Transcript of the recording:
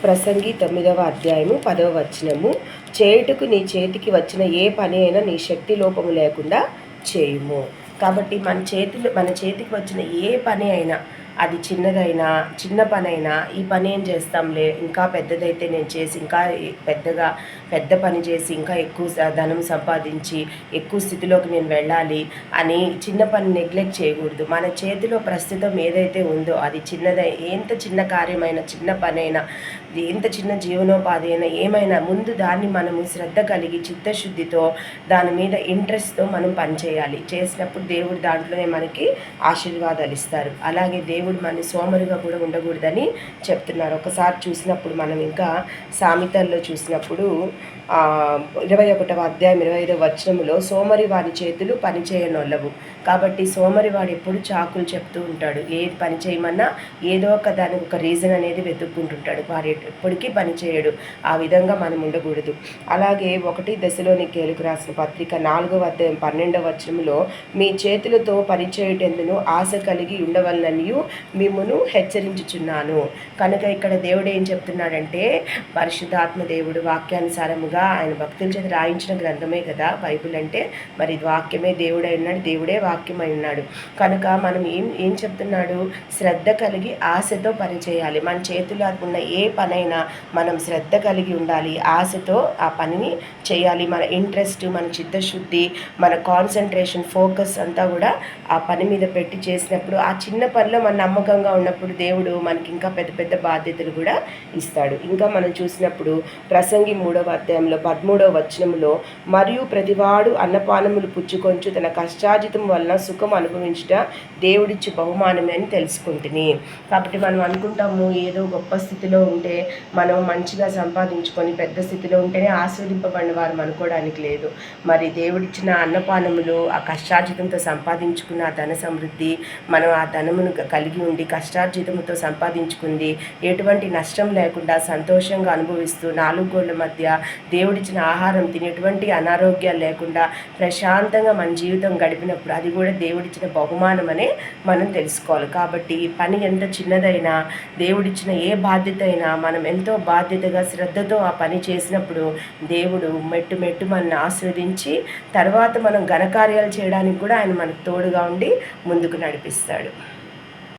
ప్రసంగి 9వ అధ్యాయము 10వ వచనము. చేయుటకు నీ చేతికి వచ్చిన ఏ పని అయినా నీ శక్తి లోపము లేకుండా చేయుము. కాబట్టి మన చేతికి వచ్చిన ఏ పని అయినా, అది చిన్న పనైనా, ఈ పని ఏం చేస్తాంలే, ఇంకా పెద్దదైతే నేను చేసి ఇంకా పెద్ద పని చేసి ఇంకా ఎక్కువ ధనం సంపాదించి ఎక్కువ స్థితిలోకి నేను వెళ్ళాలి అని చిన్న పని నెగ్లెక్ట్ చేయకూడదు. మన చేతిలో ప్రస్తుతం ఏదైతే ఉందో అది ఎంత చిన్న కార్యమైనా, చిన్న పనైనా, ఎంత చిన్న జీవనోపాధి అయినా, ఏమైనా ముందు దాన్ని మనము శ్రద్ధ కలిగి చిత్తశుద్ధితో దాని మీద ఇంట్రెస్ట్తో మనం పనిచేయాలి. చేసినప్పుడు దేవుడు దాంట్లోనే మనకి ఆశీర్వాదాలు ఇస్తారు. అలాగే దేవుడు మన సోమరిగా కూడా ఉండకూడదని చెప్తున్నారు. ఒకసారి చూసినప్పుడు మనం ఇంకా సామెతల్లో చూసినప్పుడు 21వ అధ్యాయం 25వ వచనములో సోమరి వారి చేతులు పని చేయనొల్లవు. కాబట్టి సోమరి వాడు ఎప్పుడు చాకులు చెప్తూ ఉంటాడు. ఏది పని చేయమన్నా ఏదో దానికి ఒక రీజన్ అనేది వెతుక్కుంటుంటాడు. వారు ఎప్పటికీ పని చేయడు. ఆ విధంగా మనం ఉండకూడదు. అలాగే 1 దశలోనికేయులకు రాసిన పత్రిక 4వ అధ్యాయం 12వ వచనములో మీ చేతులతో పని చేయుటెందును ఆశ కలిగి ఉండవలననియు మిమ్మును హెచ్చరించుచున్నాను. కనుక ఇక్కడ దేవుడు ఏం చెప్తున్నాడంటే, పరిశుద్ధాత్మ దేవుడు వాక్యానుసారముగా ఆయన భక్తుల చేత రాయించిన గ్రంథమే కదా బైబిల్ అంటే. మరి వాక్యమే దేవుడై ఉన్నాడు, దేవుడే వాక్యమై ఉన్నాడు. కనుక మనం ఏం చెప్తున్నాడు, శ్రద్ధ కలిగి ఆశతో పని చేయాలి. మన చేతిలో ఉన్న ఏ పనైనా మనం శ్రద్ధ కలిగి ఉండాలి, ఆశతో ఆ పనిని చేయాలి. మన ఇంట్రెస్ట్, మన చిత్తశుద్ధి, మన కాన్సన్ట్రేషన్, ఫోకస్ అంతా కూడా ఆ పని మీద పెట్టి చేసినప్పుడు, ఆ చిన్న పనిలో మన నమ్మకంగా ఉన్నప్పుడు దేవుడు మనకి ఇంకా పెద్ద పెద్ద బాధ్యతలు కూడా ఇస్తాడు. ఇంకా మనం చూసినప్పుడు ప్రసంగి 3వ అధ్యాయంలో 13వ వచనములో మరియు ప్రతివాడు అన్నపానములు పుచ్చుకొంచు తన కష్టార్జితం వలన సుఖం అనుభవించుట దేవుడిచ్చి బహుమానమే అని తెలుసుకుంటుని. కాబట్టి మనం అనుకుంటాము ఏదో గొప్ప స్థితిలో ఉంటే, మనం మంచిగా సంపాదించుకొని పెద్ద స్థితిలో ఉంటేనే ఆస్వాదింపబడిన వారు అనుకోవడానికి లేదు. మరి దేవుడిచ్చిన అన్నపానములు, ఆ కష్టార్జితంతో సంపాదించుకున్న ఆ ధన సమృద్ధి, మనం ఆ ధనమును కలిగి ఉండి కష్టార్జితంతో సంపాదించుకుంది ఎటువంటి నష్టం లేకుండా సంతోషంగా అనుభవిస్తూ 4 గోళ్ల మధ్య దేవుడిచ్చిన ఆహారం తిని ఎటువంటి అనారోగ్యాలు లేకుండా ప్రశాంతంగా మన జీవితం గడిపినప్పుడు అది కూడా దేవుడిచ్చిన బహుమానం అనే మనం తెలుసుకోవాలి. కాబట్టి పని ఎంత చిన్నదైనా, దేవుడిచ్చిన ఏ బాధ్యత అయినా మనం ఎంతో బాధ్యతగా శ్రద్ధతో ఆ పని చేసినప్పుడు దేవుడు మెట్టు మెట్టు మనల్ని ఆస్వాదించి తర్వాత మనం ఘనకార్యాలు చేయడానికి కూడా ఆయన మనకు తోడుగా ఉండి ముందుకు నడిపిస్తాడు.